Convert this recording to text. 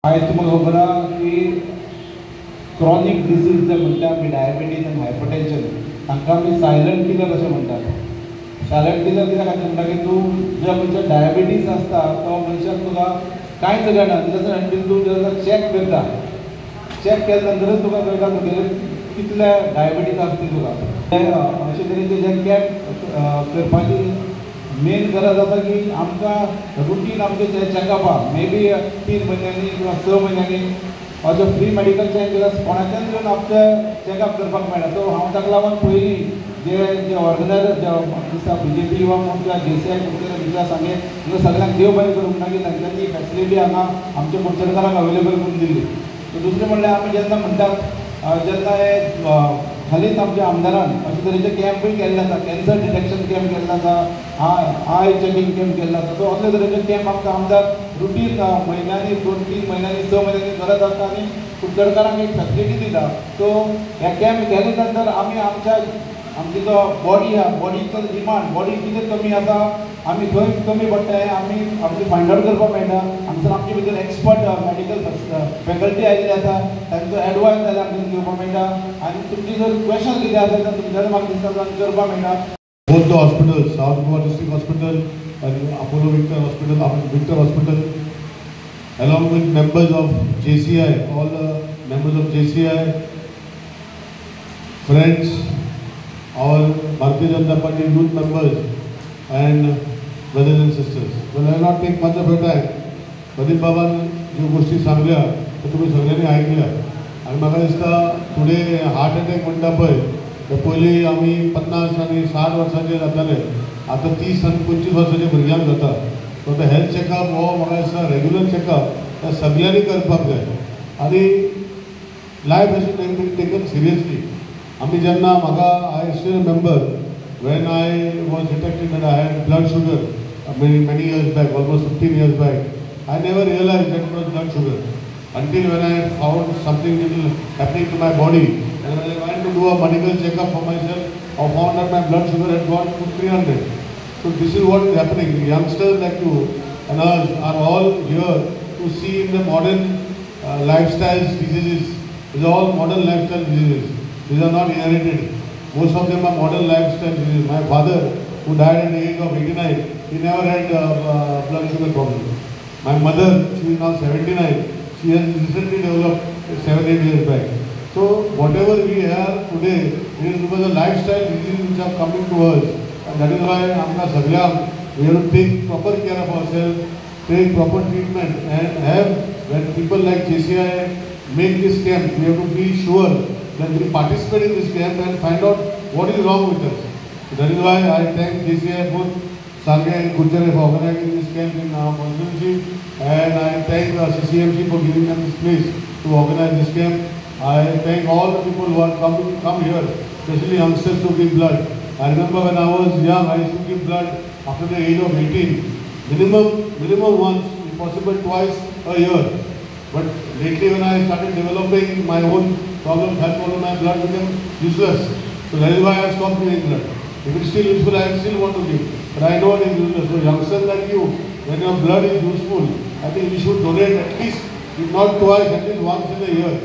आज तुम्हाला खबर आहा की क्रॉनिक डिसीज जे म्हणटा आमी डायबिटीज आनी हायपरटेन्शन तांकां आमी सायलंट किलर अशें म्हणटात. सायलंट किलर कित्याक खातीर म्हणटा की तूं ज्या मनशाक डायबिटीज आसता तो मनशाक तुका कांयच कळना अनटील तूं जेन्ना चॅक करता. चॅक केल्या नंतरच तुका कळटा तुगेले कितले डायबिटीज आसा ती तुका. अशे तरेचे जे कॅम्प करपाची मेन गरज आसा की आमकां रुटीन आमचे जे चॅकअप आहा मे बी 3 म्हयन्यांनी किंवा 6 म्हयन्यांनी अशे फ्री मेडिकल चॅक केल्यार कोणाच्यान येवन आपले चॅकअप करपाक मेळटा. सो हांव ताका लागून पयलीं जे ऑर्गनायझर जे दिसता BJP वा किंवा JCI दिसता सांगे तुका सगळ्यांक देव बरें करूं म्हणटा की तांच्यांनी फॅसिलिटी हांगा आमच्या कुडचडकारांक अवेलेबल करून दिल्ली. सो दुसरें म्हणल्यार आमी जेन्ना म्हणटात जेन्ना हे हालींच आमच्या आमदारान अशे तरेचे कॅम्पूय केल्ले आसा. कॅन्सर डिटेक्शन कॅम्प केल्लो आसा, आय चॅकींग कॅम्प केल्लो आसा. सो असले तरेचे कॅम्प आमकां आमदार रुटीन म्हयन्यांनी 2-3 म्हयन्यांनी 6 म्हयन्यांनी करत आसता आनी कुडचडकारांक एक फॅसिलिटी दिता. सो हे कॅम्प केले नंतर आमी आमची जो बॉडी आहा बॉडीचो डिमांड बॉडी कितें कमी आसा आमी खंय कमी पडटा हें आमी आमची फायंड आवट करपाक मेळटा. हांगसर आमचे भितर एक्सपर्ट मेडिकल फॅकल्टी आयिल्ली आसा तांचो एडवायस जाल्यार आमकां घेवपाक मेळटा आनी तुमची जर क्वेश्चन कितें आसा जाल्यार तुमच्यान म्हाका दिसता करपाक मेळटा. Both the hospitals, South Goa District Hospital and Apollo Victor Hospital, along with members of JCI, all the members of JCI, friends, our Bharatiya Janata Party youth members and brothers and sisters. Well, I will not take much of your time. Pradeep बाबान ज्यो गोष्टी सांगल्या त्यो तुमी सगळ्यांनी ऐकल्या आनी म्हाका दिसता टुडे हार्ट अटॅक म्हणटा पळय ते पयलीं आमी 50 आनी 60 वर्सांचे जाताले, आतां 30 आनी 25 वर्सांच्या भुरग्यांक जाता. सो तो हेल्थ चॅकअप हो म्हाका दिसता रेग्युलर चॅकअप ते सगळ्यांनी करपाक जाय आनी life has to taken seriously. आमी जेन्ना म्हाका I still remember when I was detected that I had blood sugar many years back, almost 15 years back. I never realized that it was blood sugar until when I found something little happening to my body. And when I went to do a medical checkup for myself, I found that my blood sugar had gone to 300. So this is what is happening. Youngsters like you and us are all here to see in the modern lifestyle diseases. These are all modern lifestyle diseases. These are not inherited. Most of them are modern lifestyle diseases. My father, who died at the age of 89, he never had blood sugar problem. My mother, she is now 79. She has recently developed 7-8 years back. So whatever we have today, it is because of lifestyle diseases which are coming to us. And that is why amka saglyank we have to take proper care of ourselves, take proper treatment, and have, when people like JCI make this camp, we have to be sure that we participate in this camp and find out what is wrong with us. So that is why I thank JCI, both Sangay and Gurjare, for organizing this camp in our constituency, and I thank CCMC for giving them this place to organize this camp. I thank all the people who are come here, especially youngsters, to give blood. I remember when I was young, I used to give blood after the age of 18, minimum once, if possible twice a year. But lately when I started developing my own problems, health problem, my blood became useless. So that is why I stopped giving blood. If it is still useful, I still want to give. But I know it is useless. So youngsters like you, when your blood is useful, I think you should donate at least, if not twice, at least once in a year.